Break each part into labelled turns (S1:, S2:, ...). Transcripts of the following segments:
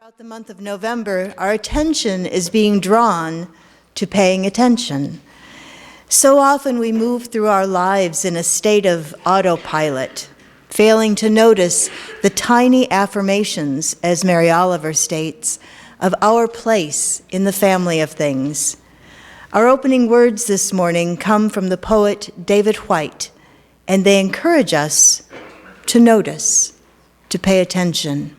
S1: Throughout the month of November, our attention is being drawn to paying attention. So often we move through our lives in a state of autopilot, failing to notice the tiny affirmations, as Mary Oliver states, of our place in the family of things. Our opening words this morning come from the poet David Whyte, and they encourage us to notice, to pay attention.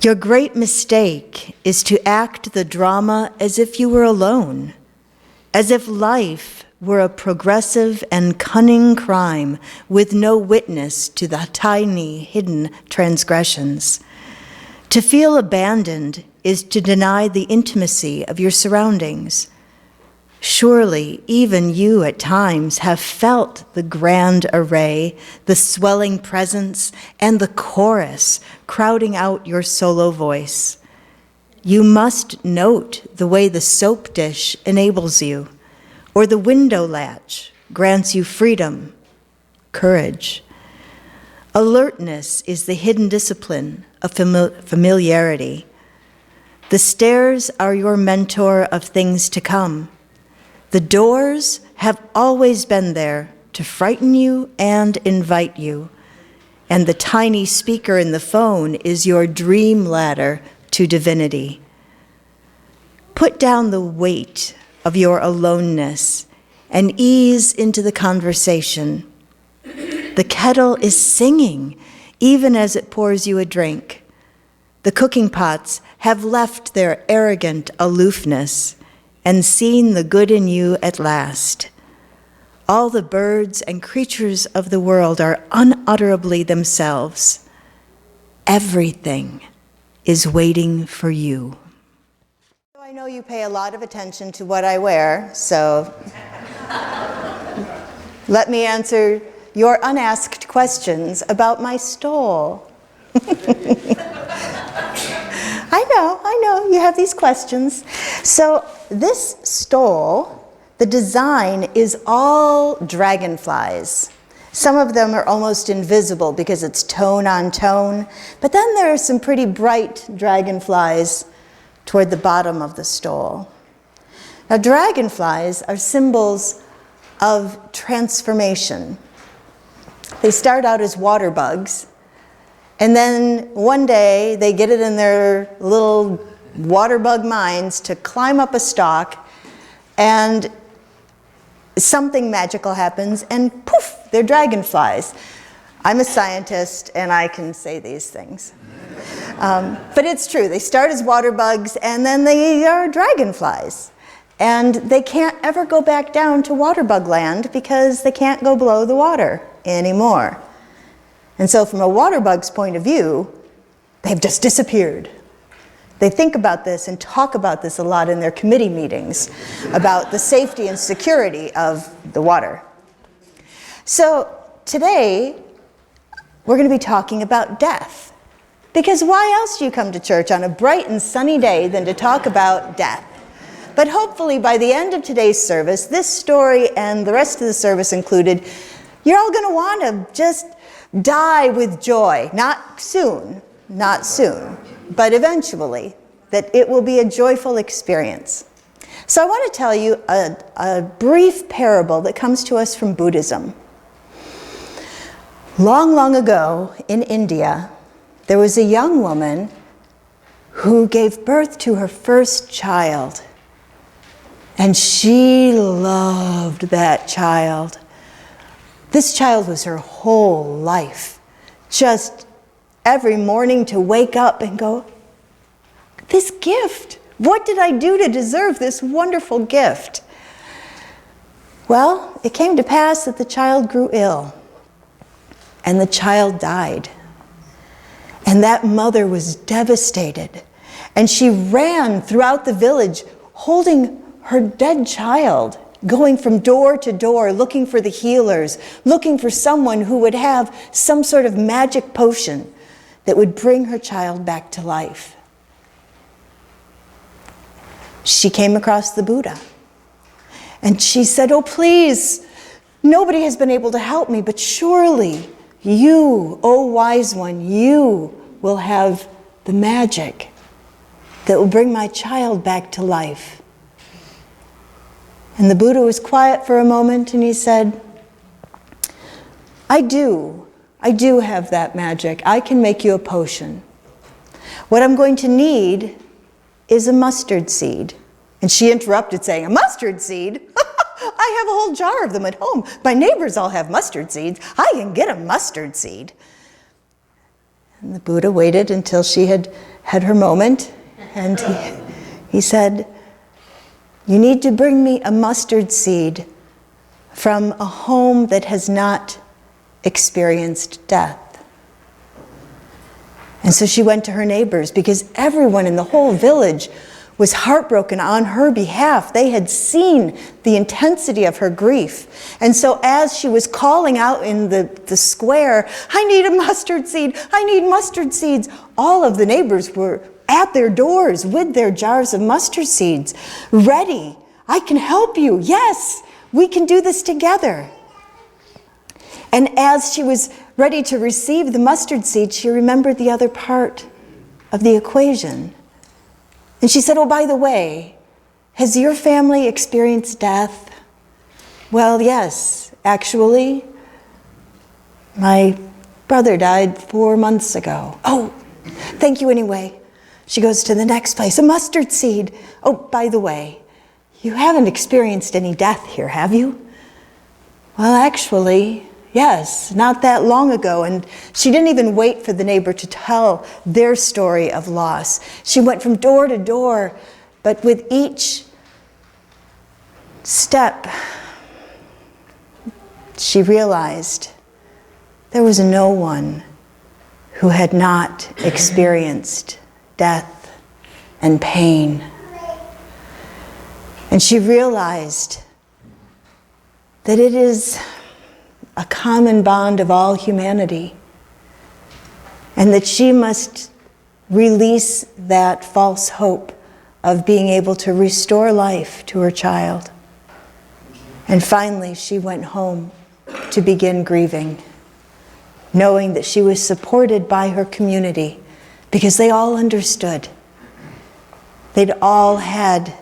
S1: Your great mistake is to act the drama as if you were alone, as if life were a progressive and cunning crime with no witness to the tiny hidden transgressions. To feel abandoned is to deny the intimacy of your surroundings. Surely, even you at times have felt the grand array, the swelling presence, and the chorus crowding out your solo voice. You must note the way the soap dish enables you, or the window latch grants you freedom, courage. Alertness is the hidden discipline of familiarity. The stairs are your mentor of things to come. The doors have always been there to frighten you and invite you, and the tiny speaker in the phone is your dream ladder to divinity. Put down the weight of your aloneness and ease into the conversation. The kettle is singing even as it pours you a drink. The cooking pots have left their arrogant aloofness and seen the good in you at last. All the birds and creatures of the world are unutterably themselves. Everything is waiting for you. I know you pay a lot of attention to what I wear, so let me answer your unasked questions about my stole. I know, you have these questions. So this stole, the design is all dragonflies. Some of them are almost invisible because it's tone on tone, but then there are some pretty bright dragonflies toward the bottom of the stole. Now, dragonflies are symbols of transformation. They start out as water bugs, and then one day they get it in their little water bug minds to climb up a stalk, and something magical happens, and poof, they're dragonflies. I'm a scientist, and I can say these things. But it's true. They start as water bugs, and then they are dragonflies. And they can't ever go back down to water bug land because they can't go below the water anymore. And so from a water bug's point of view, they've just disappeared. They think about this and talk about this a lot in their committee meetings about the safety and security of the water. So today, we're going to be talking about death. Because why else do you come to church on a bright and sunny day than to talk about death? But hopefully by the end of today's service, this story and the rest of the service included, you're all going to want to just die with joy. Not soon, but eventually, that it will be a joyful experience. So I want to tell you a brief parable that comes to us from Buddhism. Long, long ago in India, there was a young woman who gave birth to her first child. And she loved that child. This child was her whole life. Just every morning to wake up and go, this gift, what did I do to deserve this wonderful gift? Well, it came to pass that the child grew ill, and the child died. And that mother was devastated, and she ran throughout the village holding her dead child, going from door to door, looking for the healers, looking for someone who would have some sort of magic potion that would bring her child back to life. She came across the Buddha, and she said, "Oh, please, nobody has been able to help me, but surely you, O wise one, you will have the magic that will bring my child back to life. And the Buddha was quiet for a moment and he said, I do have that magic. I can make you a potion. What I'm going to need is a mustard seed. And she interrupted saying, a mustard seed? I have a whole jar of them at home. My neighbors all have mustard seeds. I can get a mustard seed. And the Buddha waited until she had had her moment. And he said, you need to bring me a mustard seed from a home that has not experienced death. And so she went to her neighbors because everyone in the whole village was heartbroken on her behalf. They had seen the intensity of her grief. And so as she was calling out in the square, I need a mustard seed, I need mustard seeds, all of the neighbors were at their doors with their jars of mustard seeds, ready. I can help you. Yes, we can do this together. And as she was ready to receive the mustard seed, she remembered the other part of the equation. And she said, oh, by the way, has your family experienced death? Well, yes, actually, my brother died 4 months ago. Oh, thank you anyway. She goes to the next place, a mustard seed. Oh, by the way, you haven't experienced any death here, have you? Well, actually, yes, not that long ago. And she didn't even wait for the neighbor to tell their story of loss. She went from door to door, but with each step, she realized there was no one who had not experienced death and pain. And she realized that it is a common bond of all humanity, and that she must release that false hope of being able to restore life to her child. And finally, she went home to begin grieving, knowing that she was supported by her community because they all understood. They'd all had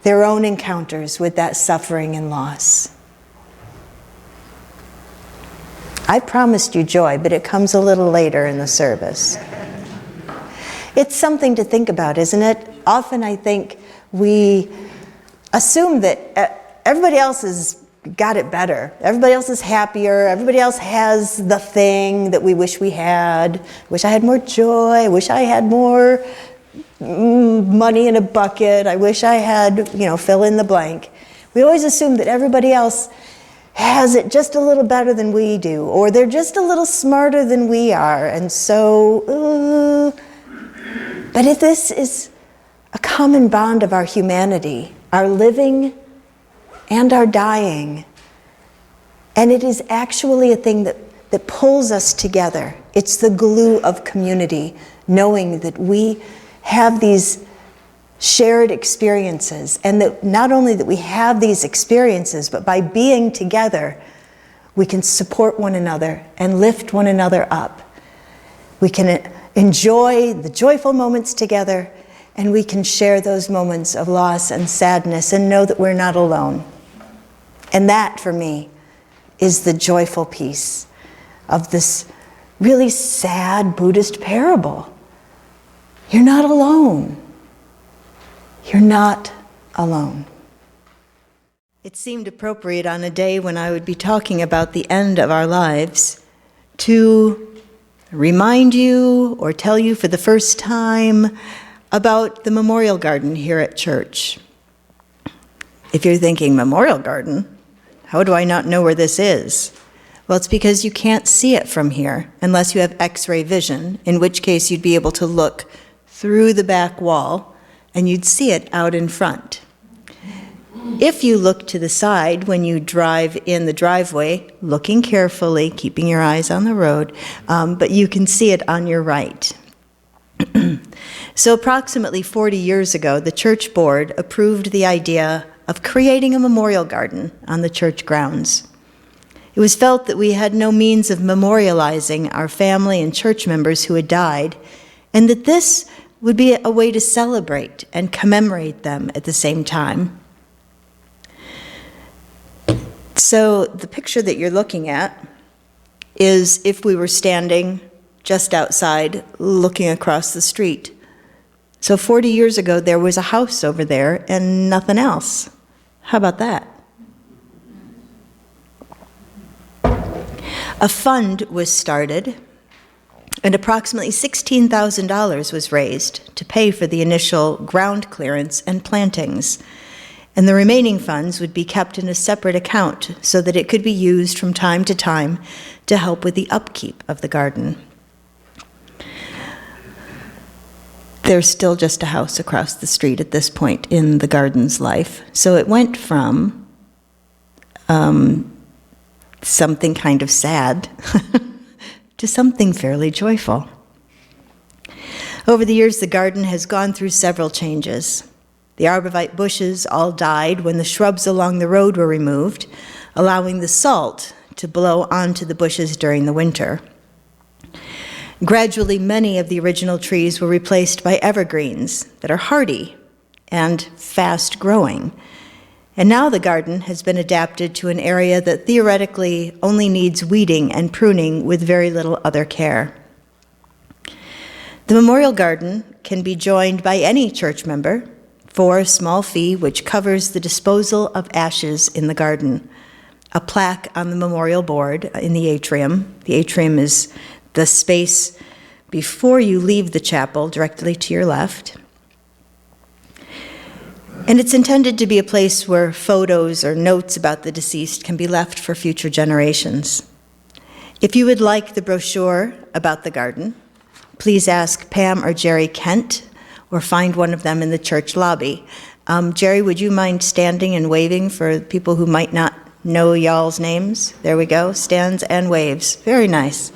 S1: their own encounters with that suffering and loss. I promised you joy, but it comes a little later in the service. It's something to think about, isn't it? Often I think we assume that everybody else has got it better. Everybody else is happier. Everybody else has the thing that we wish we had. Wish I had more joy. Wish I had more money in a bucket. I wish I had, fill in the blank. We always assume that everybody else has it just a little better than we do, or they're just a little smarter than we are, and so, but if this is a common bond of our humanity, our living and our dying, and it is actually a thing that pulls us together. It's the glue of community, knowing that we have these shared experiences, and that not only that we have these experiences, but by being together, we can support one another and lift one another up. We can enjoy the joyful moments together, and we can share those moments of loss and sadness and know that we're not alone. And that, for me, is the joyful piece of this really sad Buddhist parable. You're not alone. You're not alone. It seemed appropriate on a day when I would be talking about the end of our lives to remind you or tell you for the first time about the memorial garden here at church. If you're thinking, memorial garden? How do I not know where this is? Well, it's because you can't see it from here unless you have X-ray vision, in which case you'd be able to look through the back wall and you'd see it out in front. If you look to the side when you drive in the driveway, looking carefully, keeping your eyes on the road, but you can see it on your right. So approximately 40 years ago, the church board approved the idea of creating a memorial garden on the church grounds. It was felt that we had no means of memorializing our family and church members who had died, and that this would be a way to celebrate and commemorate them at the same time. So the picture that you're looking at is if we were standing just outside looking across the street. So 40 years ago, there was a house over there and nothing else. How about that? A fund was started, and approximately $16,000 was raised to pay for the initial ground clearance and plantings. And the remaining funds would be kept in a separate account so that it could be used from time to time to help with the upkeep of the garden. There's still just a house across the street at this point in the garden's life. So it went from something kind of sad to something fairly joyful. Over the years, the garden has gone through several changes. The arborvitae bushes all died when the shrubs along the road were removed, allowing the salt to blow onto the bushes during the winter. Gradually, many of the original trees were replaced by evergreens that are hardy and fast-growing. And now the garden has been adapted to an area that theoretically only needs weeding and pruning with very little other care. The memorial garden can be joined by any church member for a small fee which covers the disposal of ashes in the garden. A plaque on the memorial board in the atrium. The atrium is the space before you leave the chapel directly to your left. And it's intended to be a place where photos or notes about the deceased can be left for future generations. If you would like the brochure about the garden, please ask Pam or Jerry Kent or find one of them in the church lobby. Jerry, would you mind standing and waving for people who might not know y'all's names? There we go, stands and waves. Very nice.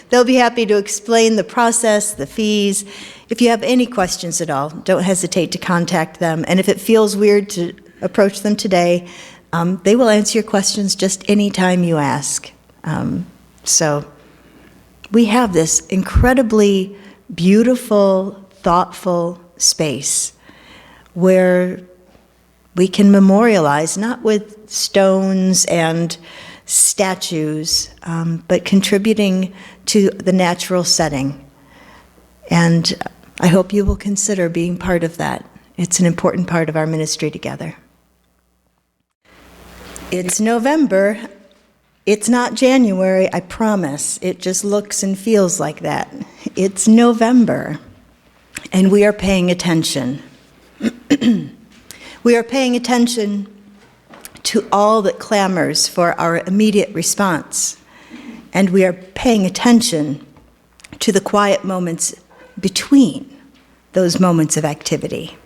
S1: They'll be happy to explain the process, the fees. If you have any questions at all, don't hesitate to contact them. And if it feels weird to approach them today, they will answer your questions just any time you ask. So we have this incredibly beautiful, thoughtful space where we can memorialize, not with stones and statues, but contributing to the natural setting. And I hope you will consider being part of that. It's an important part of our ministry together. It's November. It's not January, I promise. It just looks and feels like that. It's November, and we are paying attention. We are paying attention to all that clamors for our immediate response, and we are paying attention to the quiet moments between those moments of activity.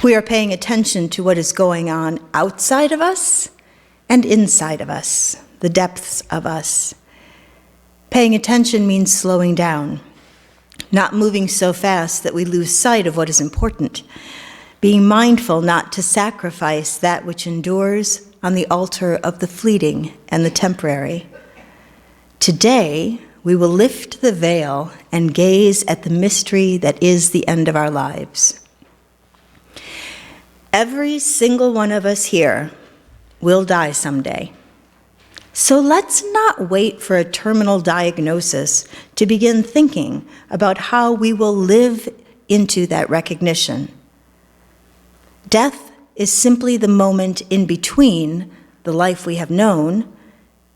S1: We are paying attention to what is going on outside of us and inside of us, the depths of us. Paying attention means slowing down, not moving so fast that we lose sight of what is important, being mindful not to sacrifice that which endures on the altar of the fleeting and the temporary. Today, we will lift the veil and gaze at the mystery that is the end of our lives. Every single one of us here will die someday. So let's not wait for a terminal diagnosis to begin thinking about how we will live into that recognition. Death is simply the moment in between the life we have known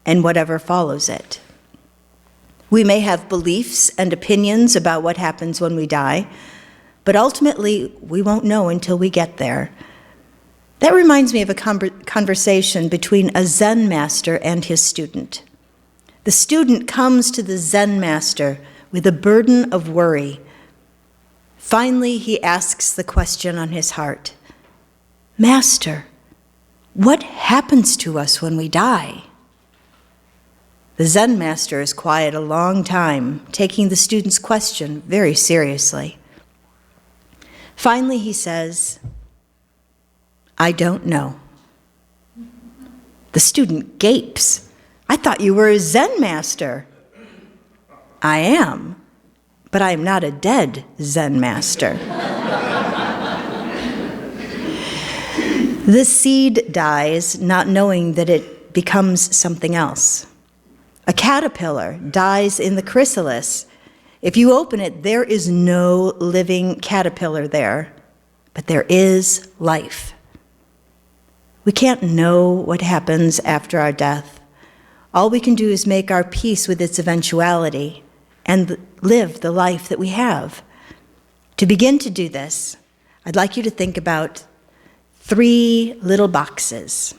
S1: and whatever follows it. We may have beliefs and opinions about what happens when we die, but ultimately we won't know until we get there. That reminds me of a conversation between a Zen master and his student. The student comes to the Zen master with a burden of worry. Finally, he asks the question on his heart, "Master, what happens to us when we die?" The Zen master is quiet a long time, taking the student's question very seriously. Finally, he says, "I don't know." The student gapes. I thought you were a Zen master. I am, but I am not a dead Zen master. The seed dies not knowing that it becomes something else. A caterpillar dies in the chrysalis. If you open it, there is no living caterpillar there, but there is life. We can't know what happens after our death. All we can do is make our peace with its eventuality and live the life that we have. To begin to do this, I'd like you to think about 3 little boxes.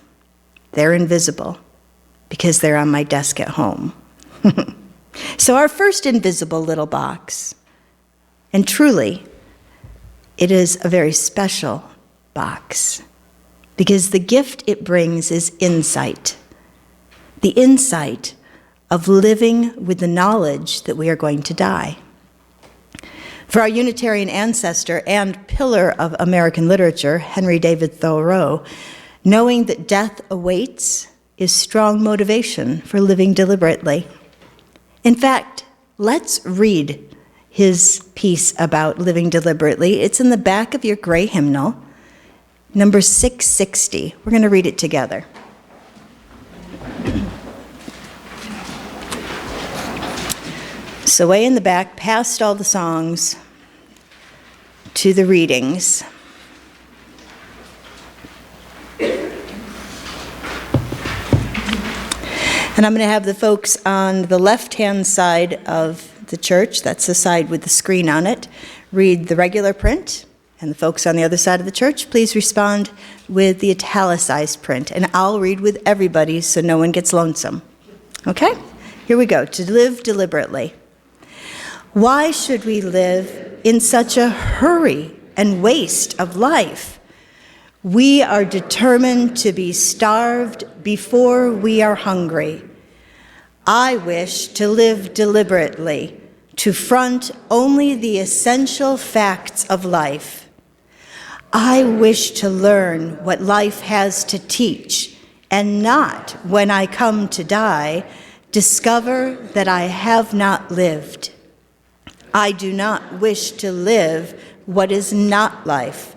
S1: They're invisible because they're on my desk at home. So our first invisible little box, and truly, it is a very special box because the gift it brings is insight. The insight of living with the knowledge that we are going to die. For our Unitarian ancestor and pillar of American literature, Henry David Thoreau, knowing that death awaits is strong motivation for living deliberately. In fact, let's read his piece about living deliberately. It's in the back of your gray hymnal, number 660. We're going to read it together. So way in the back, past all the songs, to the readings. And I'm going to have the folks on the left-hand side of the church, that's the side with the screen on it, read the regular print. And the folks on the other side of the church, please respond with the italicized print. And I'll read with everybody so no one gets lonesome. Okay? Here we go. To live deliberately. Why should we live in such a hurry and waste of life? We are determined to be starved before we are hungry. I wish to live deliberately, to front only the essential facts of life. I wish to learn what life has to teach, and not, when I come to die, discover that I have not lived. I do not wish to live what is not life.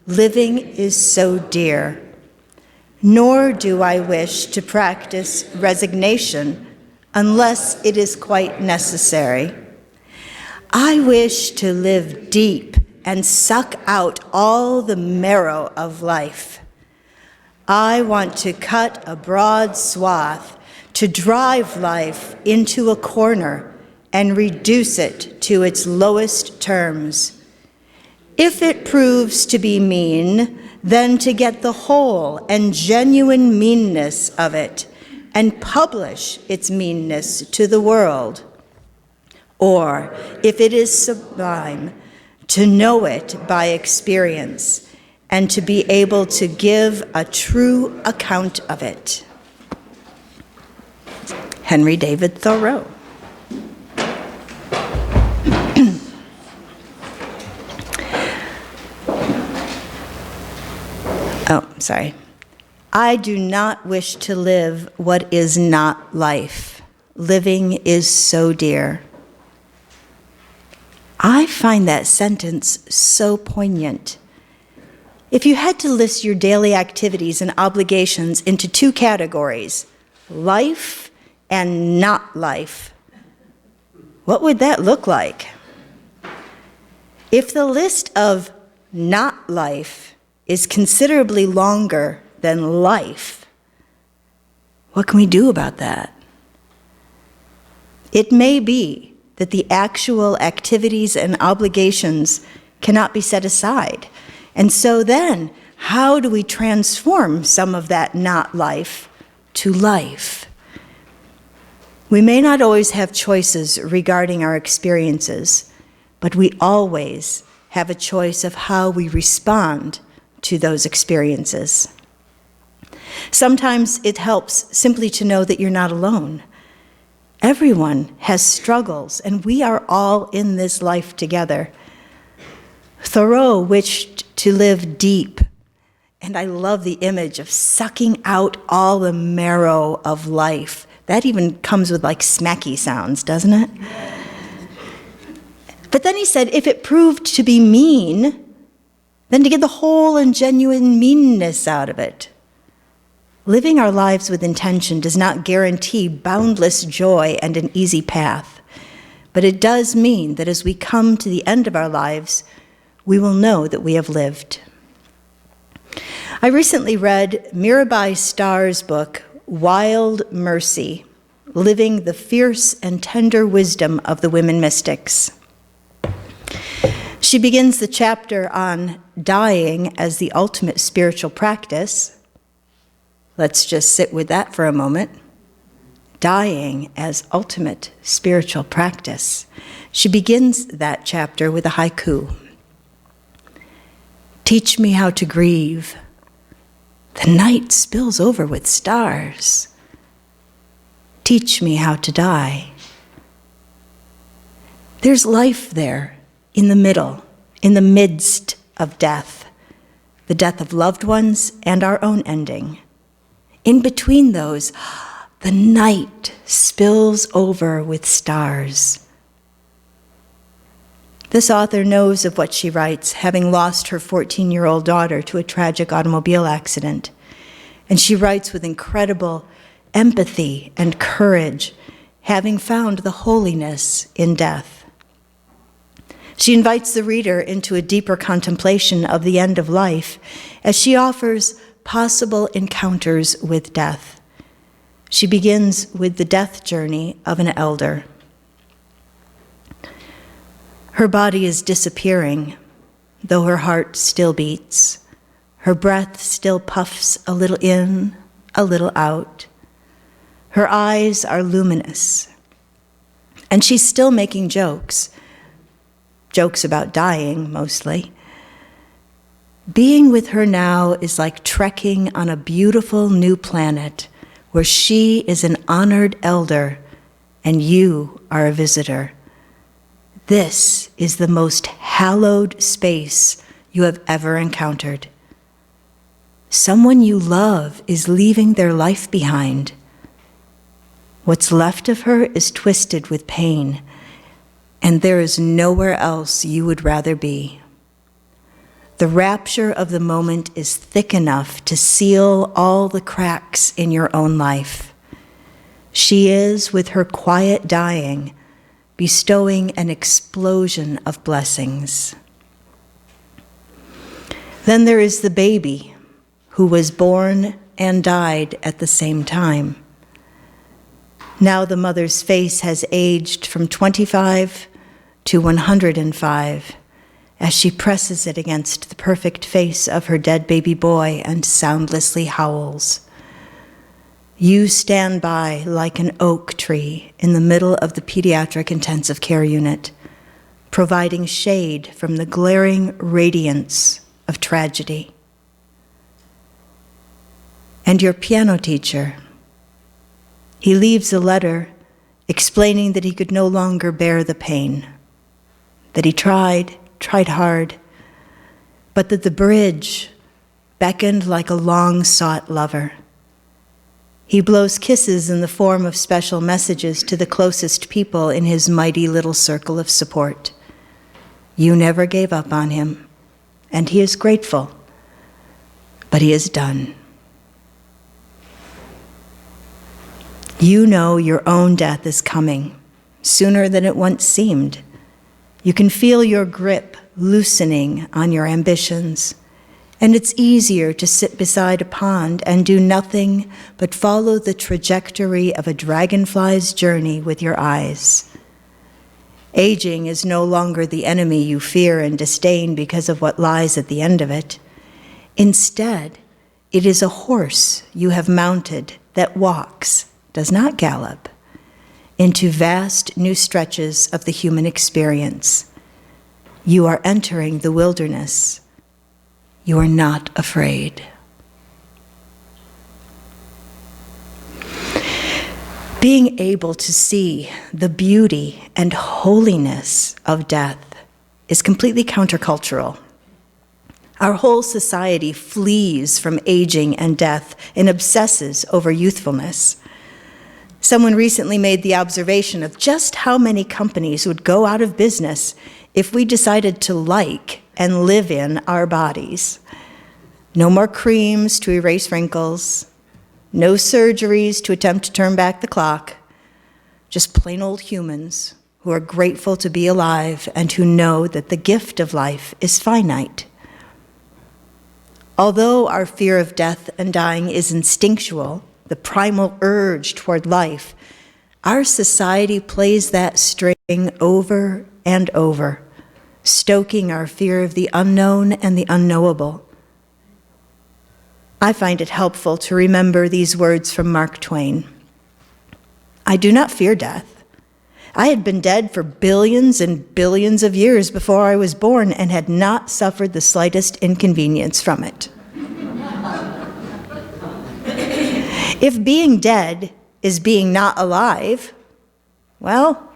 S1: Living is so dear. Nor do I wish to practice resignation unless it is quite necessary. I wish to live deep and suck out all the marrow of life. I want to cut a broad swath, to drive life into a corner and reduce it to its lowest terms. If it proves to be mean, then to get the whole and genuine meanness of it and publish its meanness to the world. Or, if it is sublime, to know it by experience and to be able to give a true account of it. Henry David Thoreau. Oh, sorry. I do not wish to live what is not life. Living is so dear. I find that sentence so poignant. If you had to list your daily activities and obligations into 2 categories, life and not life, what would that look like? If the list of not life is considerably longer than life, what can we do about that? It may be that the actual activities and obligations cannot be set aside. And so then, how do we transform some of that not life to life? We may not always have choices regarding our experiences, but we always have a choice of how we respond to those experiences. Sometimes it helps simply to know that you're not alone. Everyone has struggles, and we are all in this life together. Thoreau wished to live deep And I love the image of sucking out all the marrow of life. That even comes with like smacky sounds, doesn't it? But then he said, if it proved to be mean, then to get the whole and genuine meanness out of it. Living our lives with intention does not guarantee boundless joy and an easy path, but it does mean that as we come to the end of our lives, we will know that we have lived. I recently read Mirabai Starr's book, Wild Mercy, Living the Fierce and Tender Wisdom of the Women Mystics. She begins the chapter on dying as the ultimate spiritual practice. Let's just sit with that for a moment. Dying as ultimate spiritual practice. She begins that chapter with a haiku. Teach me how to grieve. The night spills over with stars. Teach me how to die. There's life there, in the middle, in the midst of death, the death of loved ones and our own ending. In between those, the night spills over with stars. This author knows of what she writes, having lost her 14-year-old daughter to a tragic automobile accident. And she writes with incredible empathy and courage, having found the holiness in death. She invites the reader into a deeper contemplation of the end of life as she offers possible encounters with death. She begins with the death journey of an elder. Her body is disappearing, though her heart still beats. Her breath still puffs a little in, a little out. Her eyes are luminous. And she's still making jokes about dying, mostly. Being with her now is like trekking on a beautiful new planet where she is an honored elder and you are a visitor. This is the most hallowed space you have ever encountered. Someone you love is leaving their life behind. What's left of her is twisted with pain, and there is nowhere else you would rather be. The rapture of the moment is thick enough to seal all the cracks in your own life. She is, with her quiet dying, bestowing an explosion of blessings. Then there is the baby, who was born and died at the same time. Now the mother's face has aged from 25 to 105 as she presses it against the perfect face of her dead baby boy and soundlessly howls. You stand by like an oak tree in the middle of the pediatric intensive care unit, providing shade from the glaring radiance of tragedy. And your piano teacher, he leaves a letter explaining that he could no longer bear the pain, that he tried hard, but that the bridge beckoned like a long-sought lover. He blows kisses in the form of special messages to the closest people in his mighty little circle of support. You never gave up on him, and he is grateful, but he is done. You know your own death is coming, sooner than it once seemed. You can feel your grip loosening on your ambitions, and it's easier to sit beside a pond and do nothing but follow the trajectory of a dragonfly's journey with your eyes. Aging is no longer the enemy you fear and disdain because of what lies at the end of it. Instead, it is a horse you have mounted that walks, does not gallop, into vast new stretches of the human experience. You are entering the wilderness. You are not afraid. Being able to see the beauty and holiness of death is completely countercultural. Our whole society flees from aging and death and obsesses over youthfulness. Someone recently made the observation of just how many companies would go out of business if we decided to like and live in our bodies. No more creams to erase wrinkles, no surgeries to attempt to turn back the clock, just plain old humans who are grateful to be alive and who know that the gift of life is finite. Although our fear of death and dying is instinctual, the primal urge toward life, our society plays that string over and over, stoking our fear of the unknown and the unknowable. I find it helpful to remember these words from Mark Twain. I do not fear death. I had been dead for billions and billions of years before I was born and had not suffered the slightest inconvenience from it. If being dead is being not alive, well,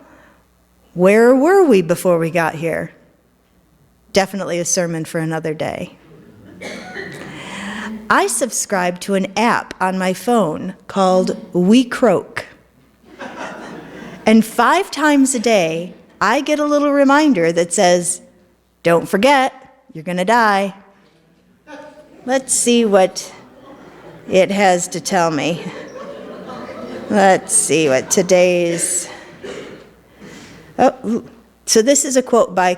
S1: where were we before we got here? Definitely a sermon for another day. I subscribe to an app on my phone called WeCroak. And 5 times a day, I get a little reminder that says, don't forget, you're going to die. Let's see what it has to tell me. Let's see what today's... Oh, so this is a quote by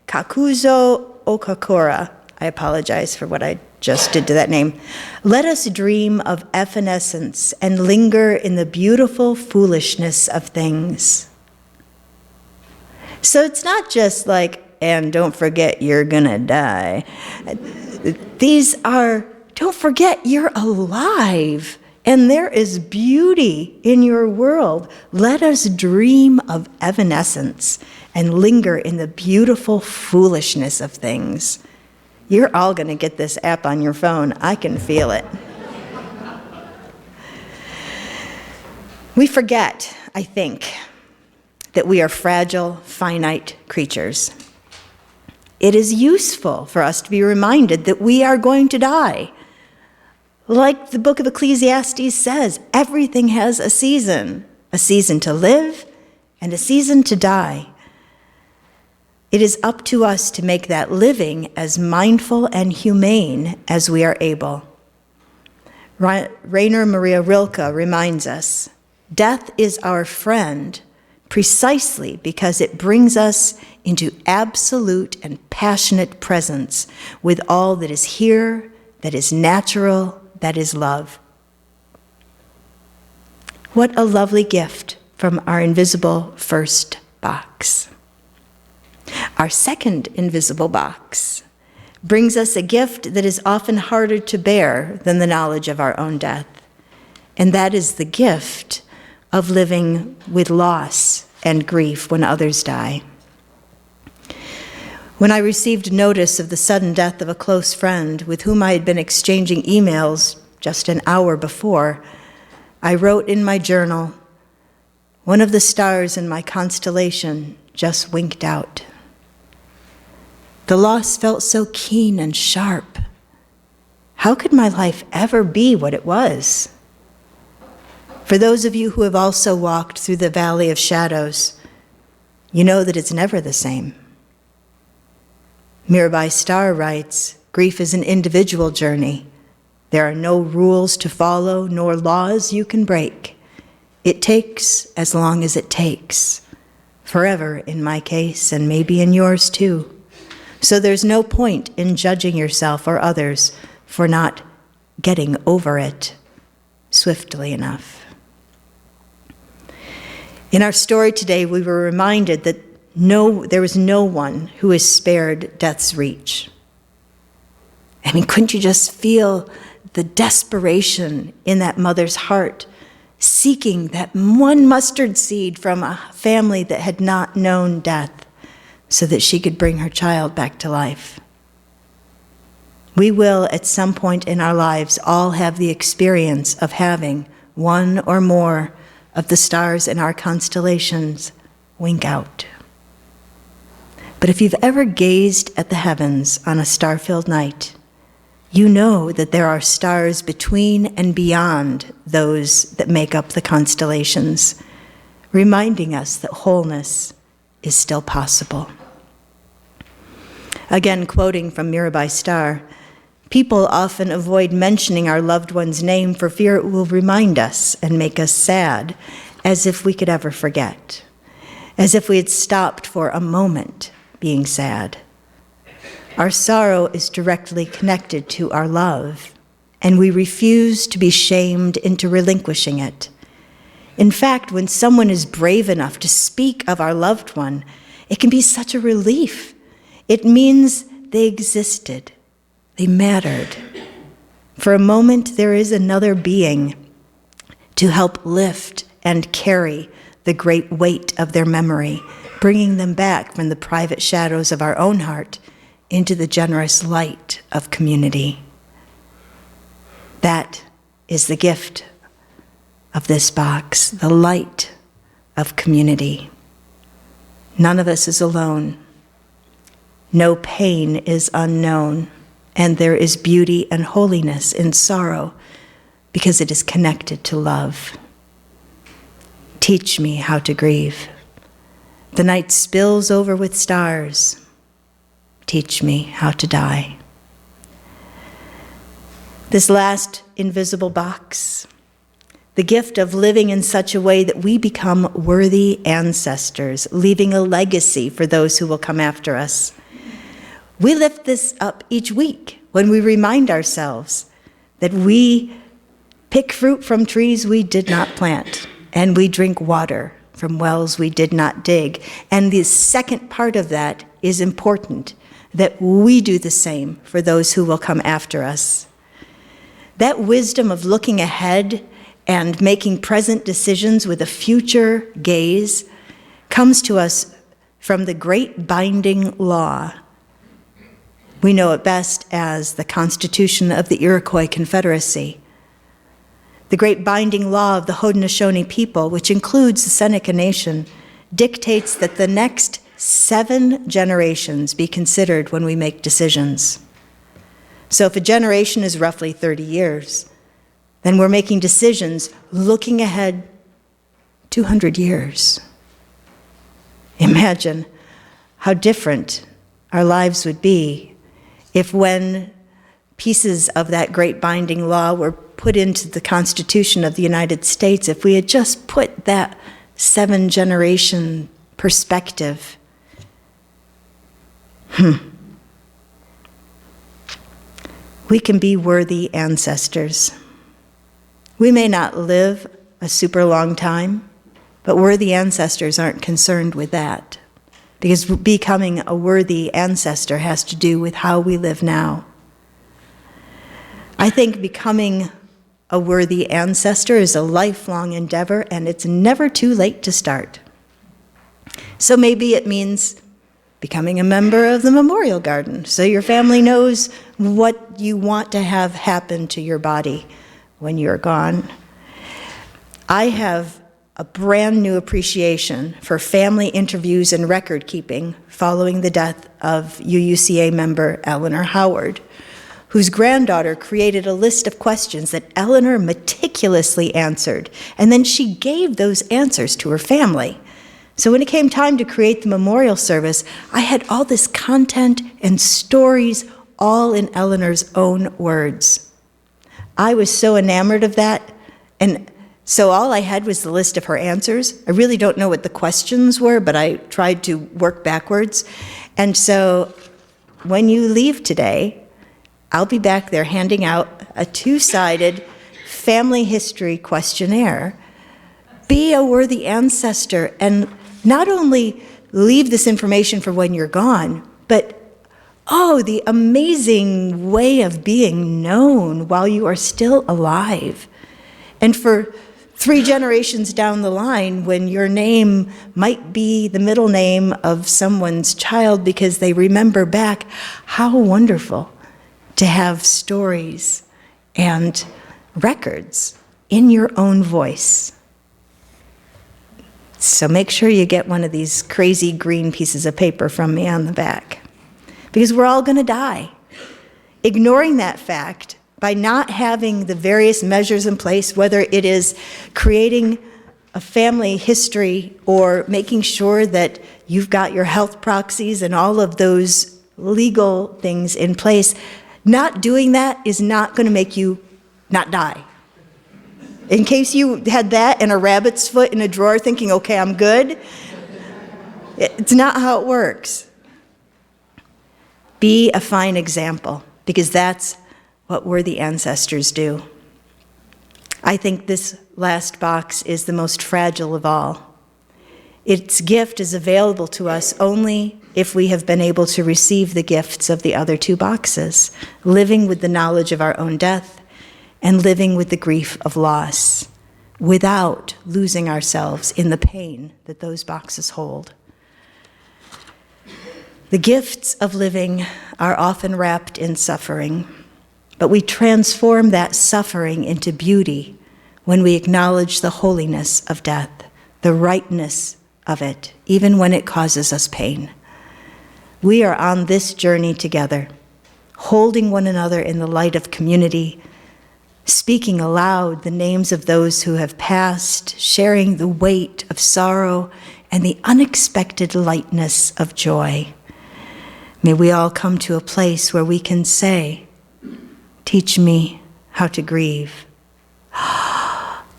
S1: Kakuzo Okakura. I apologize for what I just did to that name. Let us dream of evanescence and linger in the beautiful foolishness of things. So it's not just like, and don't forget you're gonna die. These are, don't forget you're alive and there is beauty in your world. Let us dream of evanescence and linger in the beautiful foolishness of things. You're all going to get this app on your phone. I can feel it. We forget, I think, that we are fragile, finite creatures. It is useful for us to be reminded that we are going to die. Like the book of Ecclesiastes says, everything has a season to live and a season to die. It is up to us to make that living as mindful and humane as we are able. Rainer Maria Rilke reminds us, death is our friend precisely because it brings us into absolute and passionate presence with all that is here, that is natural, that is love. What a lovely gift from our invisible first box. Our second invisible box brings us a gift that is often harder to bear than the knowledge of our own death, and that is the gift of living with loss and grief when others die. When I received notice of the sudden death of a close friend with whom I had been exchanging emails just an hour before, I wrote in my journal, one of the stars in my constellation just winked out. The loss felt so keen and sharp. How could my life ever be what it was? For those of you who have also walked through the valley of shadows, you know that it's never the same. Mirabai Starr writes, grief is an individual journey. There are no rules to follow, nor laws you can break. It takes as long as it takes. Forever in my case, and maybe in yours too. So there's no point in judging yourself or others for not getting over it swiftly enough. In our story today, we were reminded that there was no one who is spared death's reach. I mean, couldn't you just feel the desperation in that mother's heart, seeking that one mustard seed from a family that had not known death so that she could bring her child back to life? We will, at some point in our lives, all have the experience of having one or more of the stars in our constellations wink out. But if you've ever gazed at the heavens on a star-filled night, you know that there are stars between and beyond those that make up the constellations, reminding us that wholeness is still possible. Again, quoting from Mirabai Star, people often avoid mentioning our loved one's name for fear it will remind us and make us sad, as if we could ever forget, as if we had stopped for a moment being sad. Our sorrow is directly connected to our love, and we refuse to be shamed into relinquishing it. In fact, when someone is brave enough to speak of our loved one, it can be such a relief. It means they existed, they mattered. For a moment, there is another being to help lift and carry the great weight of their memory, bringing them back from the private shadows of our own heart into the generous light of community. That is the gift of this box, the light of community. None of us is alone. No pain is unknown, and there is beauty and holiness in sorrow because it is connected to love. Teach me how to grieve. The night spills over with stars. Teach me how to die. This last invisible box, the gift of living in such a way that we become worthy ancestors, leaving a legacy for those who will come after us. We lift this up each week when we remind ourselves that we pick fruit from trees we did not plant, and we drink water from wells we did not dig. And the second part of that is important, that we do the same for those who will come after us. That wisdom of looking ahead and making present decisions with a future gaze comes to us from the great binding law. We know it best as the Constitution of the Iroquois Confederacy. The great binding law of the Haudenosaunee people, which includes the Seneca Nation, dictates that the next 7 generations be considered when we make decisions. So if a generation is roughly 30 years, then we're making decisions looking ahead 200 years. Imagine how different our lives would be if, when pieces of that great binding law were put into the Constitution of the United States, if we had just put that 7-generation perspective. We can be worthy ancestors. We may not live a super long time, but worthy ancestors aren't concerned with that, because becoming a worthy ancestor has to do with how we live now. I think becoming a worthy ancestor is a lifelong endeavor, and it's never too late to start. So maybe it means becoming a member of the memorial garden, so your family knows what you want to have happen to your body when you're gone. I have a brand new appreciation for family interviews and record keeping following the death of UUCA member Eleanor Howard, whose granddaughter created a list of questions that Eleanor meticulously answered, and then she gave those answers to her family. So when it came time to create the memorial service, I had all this content and stories all in Eleanor's own words. I was so enamored of that, and so all I had was the list of her answers. I really don't know what the questions were, but I tried to work backwards. And so when you leave today, I'll be back there handing out a 2-sided family history questionnaire. Be a worthy ancestor, and not only leave this information for when you're gone, but the amazing way of being known while you are still alive. And for 3 generations down the line, when your name might be the middle name of someone's child because they remember back, how wonderful to have stories and records in your own voice. So make sure you get one of these crazy green pieces of paper from me on the back, because we're all going to die. Ignoring that fact by not having the various measures in place, whether it is creating a family history or making sure that you've got your health proxies and all of those legal things in place, not doing that is not going to make you not die. In case you had that and a rabbit's foot in a drawer thinking, okay, I'm good, it's not how it works. Be a fine example, because that's what worthy ancestors do. I think this last box is the most fragile of all. Its gift is available to us only if we have been able to receive the gifts of the other two boxes, living with the knowledge of our own death and living with the grief of loss, without losing ourselves in the pain that those boxes hold. The gifts of living are often wrapped in suffering, but we transform that suffering into beauty when we acknowledge the holiness of death, the rightness of it, even when it causes us pain. We are on this journey together, holding one another in the light of community, speaking aloud the names of those who have passed, sharing the weight of sorrow and the unexpected lightness of joy. May we all come to a place where we can say, teach me how to grieve.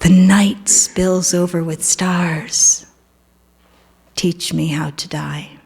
S1: The night spills over with stars. Teach me how to die.